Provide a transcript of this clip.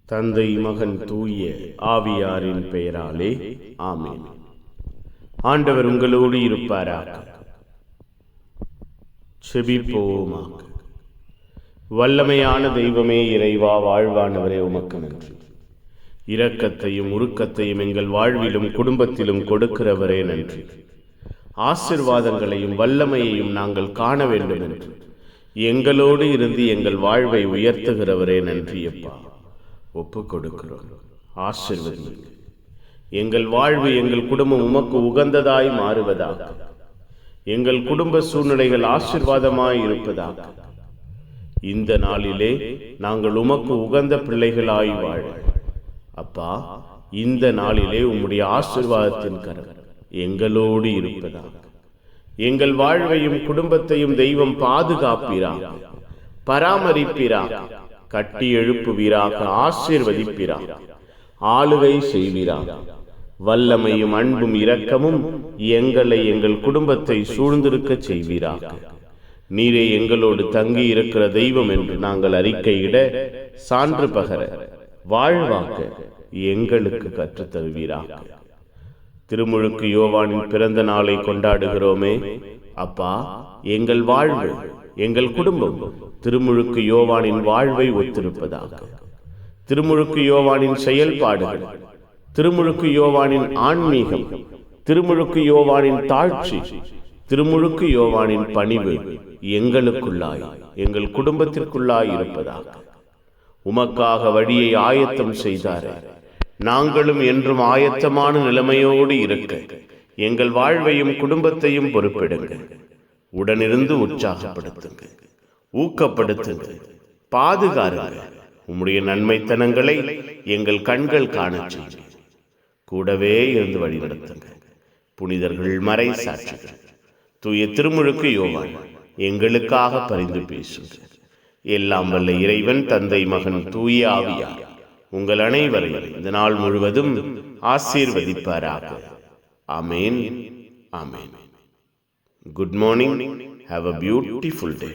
தந்தை, மகன், தூய ஆவியாரின் பெயராலே ஆமென். ஆண்டவர் உங்களோடு இருப்பாராக. செபிப்போமாக. வல்லமையான தெய்வமே, இறைவா, வாழ்வானவரே, உமக்கு நன்றி. இரக்கத்தையும் உருக்கத்தையும் எங்கள் வாழ்விலும் குடும்பத்திலும் கொடுக்கிறவரே நன்றி. ஆசீர்வாதங்களையும் வல்லமையையும் நாங்கள் காண வேண்டும் என்று எங்களோடு இருந்து எங்கள் வாழ்வை உயர்த்துகிறவரே நன்றி. அப்பா, ஒப்பு கொடுக்கிறோம். ஆசீர்வதியுங்கள். எங்கள் வாழ்வு, எங்கள் குடும்பம் உமக்கு உகந்ததாய் மாறுவதாக. எங்கள் குடும்ப சூழ்நிலைகள் ஆசீர்வாதமாய் இருப்பதாக. இந்த நாளிலே நாங்கள் உமக்கு உகந்த பிள்ளைகளாய் வாழ அப்பா, இந்த நாளிலே உம்முடைய ஆசீர்வாதத்தின் கரம் எங்களோடு இருப்பதாக. எங்கள் வாழ்வையும் குடும்பத்தையும் தெய்வம் பாதுகாப்பீராக, பராமரிப்பீராக, கட்டி எழுப்புவீராக, ஆசீர்வதிப்பீராக, ஆளுகை செய்வீராக. வல்லமையும் அன்பும் இரக்கமும் எங்களை, எங்கள் குடும்பத்தை சூழ்ந்திருக்க செய்வீராக. நீரே எங்களோடு தங்கி இருக்கிற தெய்வம் என்று நாங்கள் அறிக்கையிட, சான்று பகர, வாழ்வாக்க எங்களுக்கு கற்றுத்தருவீராக. திருமுழுக்கு யோவானின் பிறந்த நாளை கொண்டாடுகிறோமே அப்பா, எங்கள் வாழ்வு, எங்கள் குடும்பம் திருமுழுக்கு யோவானின் வாழ்வை ஒத்திருப்பதாக. திருமுழுக்கு யோவானின் செயல்பாடுகள், திருமுழுக்கு யோவானின் ஆன்மீகம், திருமுழுக்கு யோவானின் தாழ்ச்சி, திருமுழுக்கு யோவானின் பணிவு எங்களுக்குள்ளாய், எங்கள் குடும்பத்திற்குள்ளாய் இருப்பதாக. உமக்காக வழியை ஆயத்தம் செய்தாரே, நாங்களும் என்றும் ஆயத்தமான நிலைமையோடு இருக்க எங்கள் வாழ்வையும் குடும்பத்தையும் பொறுப்பெடுங்க. உடனிருந்து உற்சாகப்படுத்துங்க, ஊக்கப்படுத்துங்க, பாதுகாருங்க. உம்முடைய நன்மைத்தனங்களை எங்கள் கண்கள் காணச் செய்யுங்க. கூடவே இருந்து வழிநடத்துங்க. புனிதர்கள், மறை சாட்சிகள், தூய திருமுழுக்கு யோவான் எங்களுக்காக பரிந்து பேசுங்க. எல்லாம் வல்ல இறைவன், தந்தை, மகன், தூய ஆவியார் உங்கள் அனைவரையும் இந்த நாள் முழுவதும் ஆசீர்வதிப்பாராக. ஆமென். ஆமென். Good morning. Have a beautiful day.